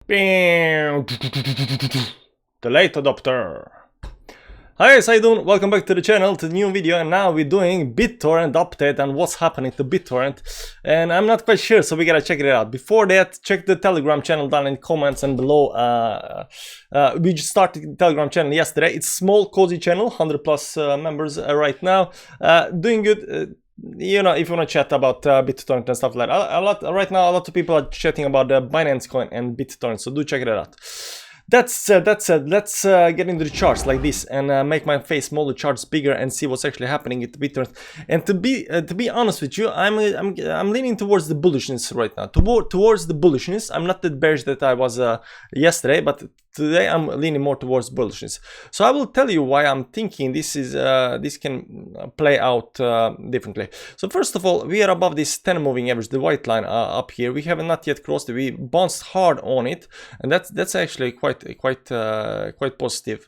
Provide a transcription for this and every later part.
The late adopter. Hi guys, how you doing? Welcome back to the channel, to the new video, and now we're doing Bittorrent update and what's happening to Bittorrent. And I'm not quite sure, so we gotta check it out. Before that, check the Telegram channel down in the comments and below. We just started the Telegram channel yesterday. It's small, cozy channel, 100+ members right now. Doing good. You know, if you want to chat about Bittorrent and stuff like that, right now a lot of people are chatting about the Binance coin and Bittorrent, so do check it out. That said, let's get into the charts like this and make my face model charts bigger and see what's actually happening with Bittorrent. And to be honest with you, I'm leaning towards the bullishness right now. Towards the bullishness. I'm not that bearish that I was yesterday, but today I'm leaning more towards bullishness. So I will tell you why I'm thinking this can play out differently. So first of all, we are above this 10 moving average, the white line up here. We have not yet crossed it. We bounced hard on it, and that's actually quite positive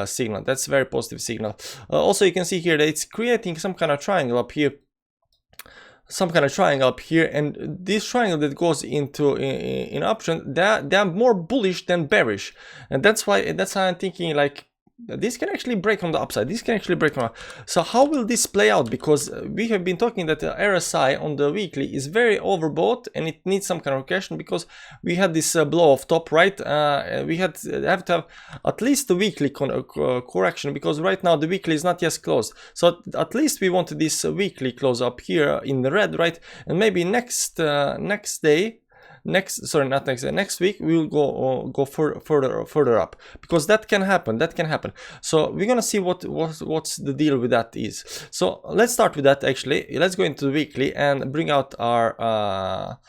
signal. That's a very positive signal. Also, you can see here that it's creating some kind of triangle up here. And this triangle that goes into in option, they are more bullish than bearish, and that's why I'm thinking like this can actually break on the upside. This can actually break on. So how will this play out? Because we have been talking that the RSI on the weekly is very overbought and it needs some kind of correction, because we had this blow off top, right? We have to have at least the weekly correction, because right now the weekly is not yet closed. So at least we wanted this weekly close up here in the red, right? And maybe next week we will go further up, because that can happen. So we're gonna see what's the deal with that is. So let's start with that. Actually, let's go into the weekly and bring out our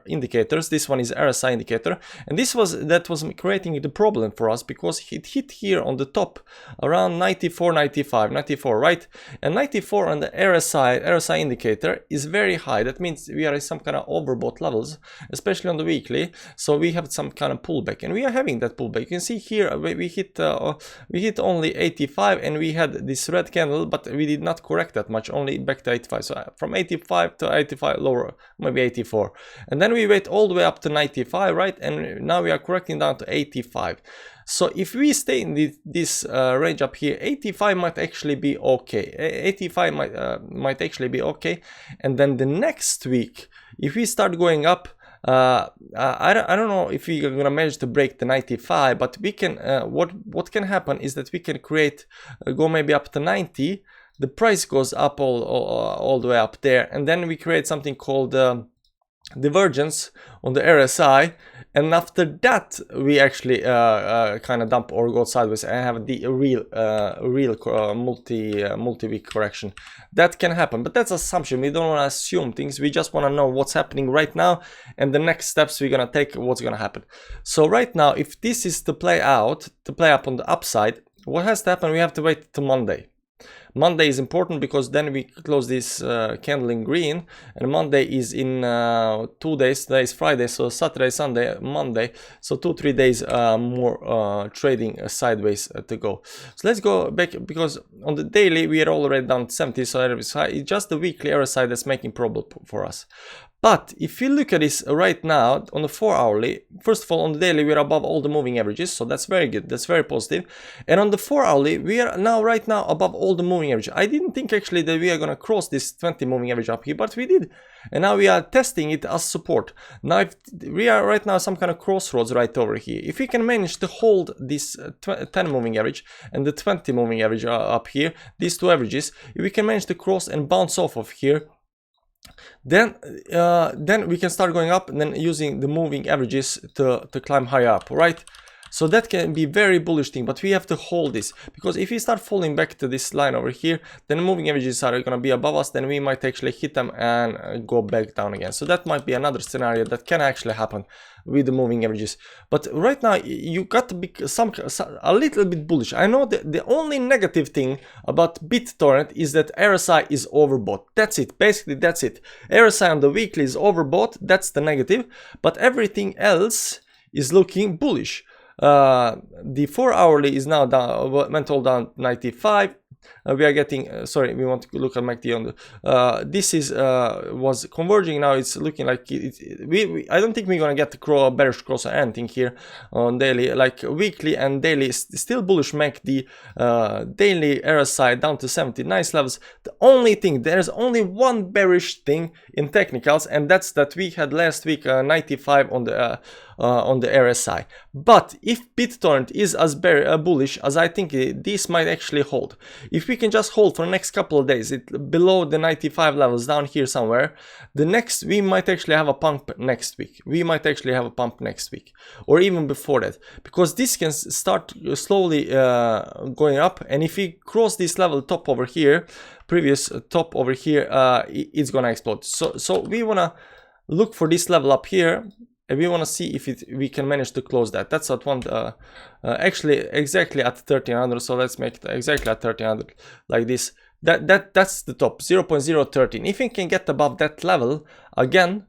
indicators. This one is RSI indicator, and that was creating the problem for us, because it hit here on the top around 94, 95, 94, right? And 94 on the RSI indicator is very high. That means we are at some kind of overbought levels, especially on the weekly. So we have some kind of pullback, and we are having that pullback. You can see here we hit only 85, and we had this red candle, but we did not correct that much, only back to 85. So from 85 to 85 lower, maybe 84, and then we wait all the way up to 95, right? And now we are correcting down to 85. So if we stay in this range up here, 85 might actually be okay. 85 might actually be okay. And then the next week, if we start going up, I don't know if we are gonna manage to break the 95, but we can. What can happen is that we can go maybe up to 90. The price goes up all the way up there, and then we create something called divergence on the RSI, and after that we actually kind of dump or go sideways and have the real multi-week correction. That can happen, but that's assumption. We don't want to assume things. We just want to know what's happening right now, and the next steps we're gonna take, what's gonna happen. So right now, if this is to play up on the upside, what has to happen? We have to wait till Monday. Monday is important, because then we close this candle in green, and Monday is in 2 days. Today is Friday, so Saturday, Sunday, Monday, so 2-3 days more trading sideways to go. So let's go back, because on the daily we are already down 70, so it's just the weekly RSI that's making problem for us. But if you look at this right now on the 4-hourly, first of all, on the daily we're above all the moving averages, so that's very good, that's very positive. And on the 4-hourly we are right now above all the moving average. I didn't think actually that we are gonna cross this 20 moving average up here, but we did, and now we are testing it as support. Now if we are right now some kind of crossroads right over here. If we can manage to hold this 10 moving average and the 20 moving average up here, these two averages, if we can manage to cross and bounce off of here, then we can start going up and then using the moving averages to climb higher up, right? So that can be very bullish thing, but we have to hold this, because if we start falling back to this line over here, then moving averages are going to be above us, then we might actually hit them and go back down again. So that might be another scenario that can actually happen with the moving averages. But right now you got to be a little bit bullish. I know that the only negative thing about Bittorrent is that RSI is overbought. That's it, basically that's it. RSI on the weekly is overbought, that's the negative, but everything else is looking bullish. The 4-hourly is now down, went all down 95. we are getting sorry, we want to look at MACD on the this is was converging. Now it's looking like I don't think we're gonna get the bearish cross or anything here on daily. Like weekly and daily still bullish MACD, daily RSI down to 70, nice levels. The only thing, there's only one bearish thing in technicals, and that's that we had last week 95 on the RSI. But if Bittorrent is as bullish as I think, this might actually hold. If we can just hold for the next couple of days, below the 95 levels down here somewhere, we might actually have a pump next week. Or even before that, because this can start slowly going up, and if we cross this level top over here, previous top over here, it's gonna explode. So we wanna look for this level up here, and we want to see if we can manage to close that. That's at one, actually exactly at 1300. So let's make it exactly at 1300 like this. That's the top, 0.013. If we can get above that level again,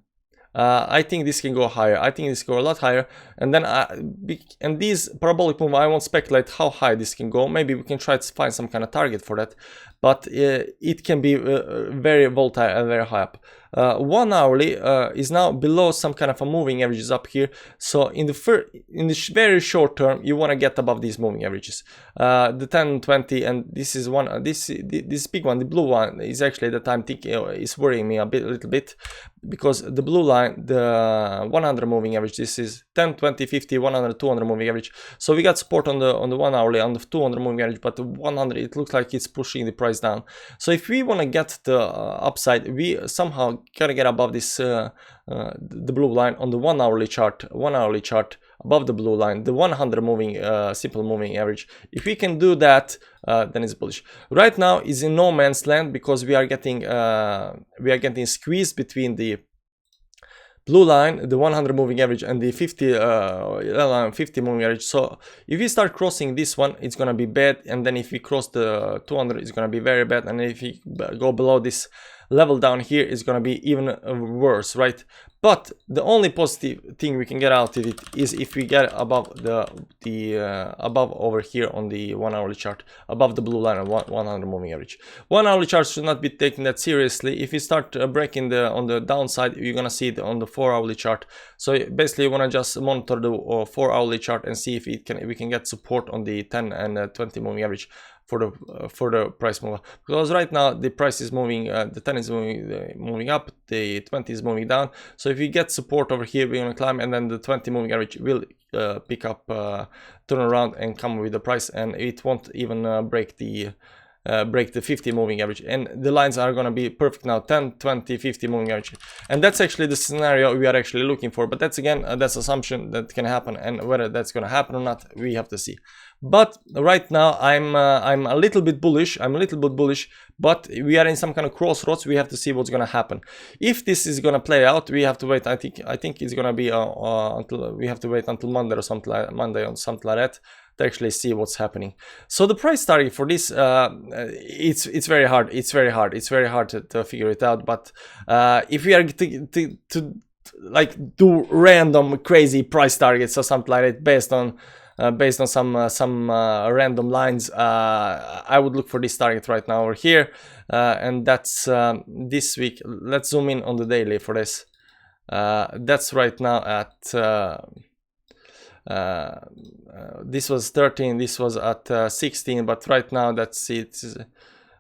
I think this can go higher. I think this can go a lot higher. And then and these parabolic move, I won't speculate how high this can go. Maybe we can try to find some kind of target for that, but it can be very volatile and very high up. 1 hourly is now below some kind of a moving averages up here. So in the very short term, you want to get above these moving averages, the 10, 20, and this is one. This big one, the blue one, is actually that I'm thinking is worrying me a little bit, because the blue line, the 100 moving average, this is 10, 20, 50, 100, 200 moving average. So we got support on the 1 hourly, on the 200 moving average, but the 100, it looks like it's pushing the price down. So if we want to get the upside, we somehow gotta get above this the blue line on the 1 hourly chart, above the blue line, the 100 moving simple moving average. If we can do that, then it's bullish. Right now is in no man's land, because we are getting squeezed between the blue line, the 100 moving average, and the 50 moving average. So if we start crossing this one, it's gonna be bad, and then if we cross the 200, it's gonna be very bad, and if we go below this level down here, is gonna be even worse, right? But the only positive thing we can get out of it is if we get above above over here on the 1 hourly chart, above the blue line of 100 moving average. 1 hourly chart should not be taken that seriously. If you start breaking on the downside, you're gonna see it on the 4 hourly chart. So basically, you wanna just monitor the 4 hourly chart and see if we can get support on the 10 and 20 moving average for the price move, because right now the price is moving, the 10 is moving up, the 20 is moving down. So if we get support over here, we're gonna climb, and then the 20 moving average will pick up, turn around and come with the price, and it won't even break the 50 moving average, and the lines are going to be perfect now, 10, 20, 50 moving average, and that's actually the scenario we are actually looking for. But that's again, that's assumption that can happen, and whether that's going to happen or not, we have to see. But right now I'm a little bit bullish, but we are in some kind of crossroads. We have to see what's going to happen. If this is going to play out, we have to wait. I think it's going to be until we have to wait until Monday or something like that, to actually see what's happening. So the price target for this, it's very hard. It's very hard to figure it out. But if we are to like do random crazy price targets or something like that based on some random lines, I would look for this target right now over here, and that's this week. Let's zoom in on the daily for this. That's right now at this was 13, this was at 16, but right now that's it.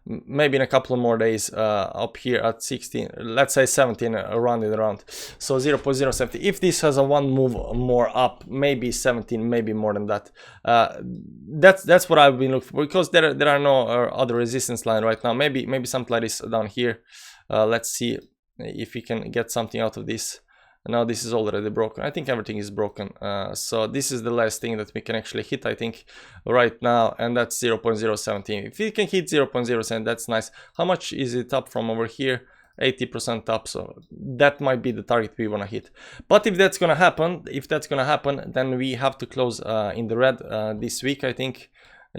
Maybe in a couple of more days up here at 16, let's say 17, around it around. So 0.070. If this has a one move more up, maybe 17, maybe more than that. That's what I've been looking for, because there are no other resistance line right now. Maybe something like this down here. Let's see if we can get something out of this. Now this is already broken. I think everything is broken. So this is the last thing that we can actually hit, I think, right now, and that's 0.017. If we can hit 0.07, that's nice. How much is it up from over here? 80% up, so that might be the target we want to hit. But if that's gonna happen, then we have to close in the red this week, I think,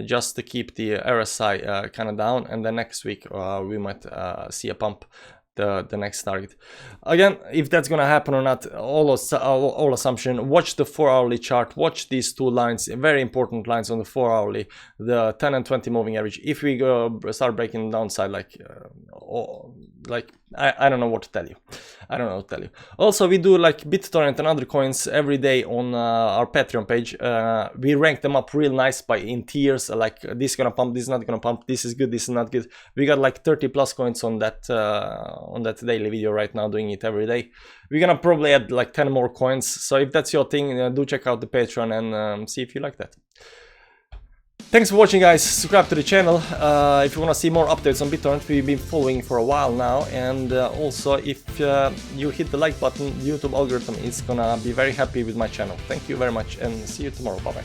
just to keep the RSI kind of down, and then next week we might see a pump. the next target. Again, if that's gonna happen or not, all assumption. Watch the 4-hourly chart. Watch these two lines, very important lines on the 4-hourly, the 10 and 20 moving average. If we go start breaking the downside, like I don't know what to tell you. I don't know what to tell you. Also, we do like Bittorrent and other coins every day on our Patreon page. We rank them up real nice in tiers, like this is gonna pump, this is not gonna pump, this is good, this is not good. We got like 30 plus coins on that daily video right now, doing it every day. We're gonna probably add like 10 more coins. So if that's your thing, do check out the Patreon and see if you like that. Thanks for watching, guys. Subscribe to the channel if you want to see more updates on Bittorrent. We've been following for a while now, and also if you hit the like button, YouTube algorithm is gonna be very happy with my channel. Thank you very much, and see you tomorrow. Bye bye.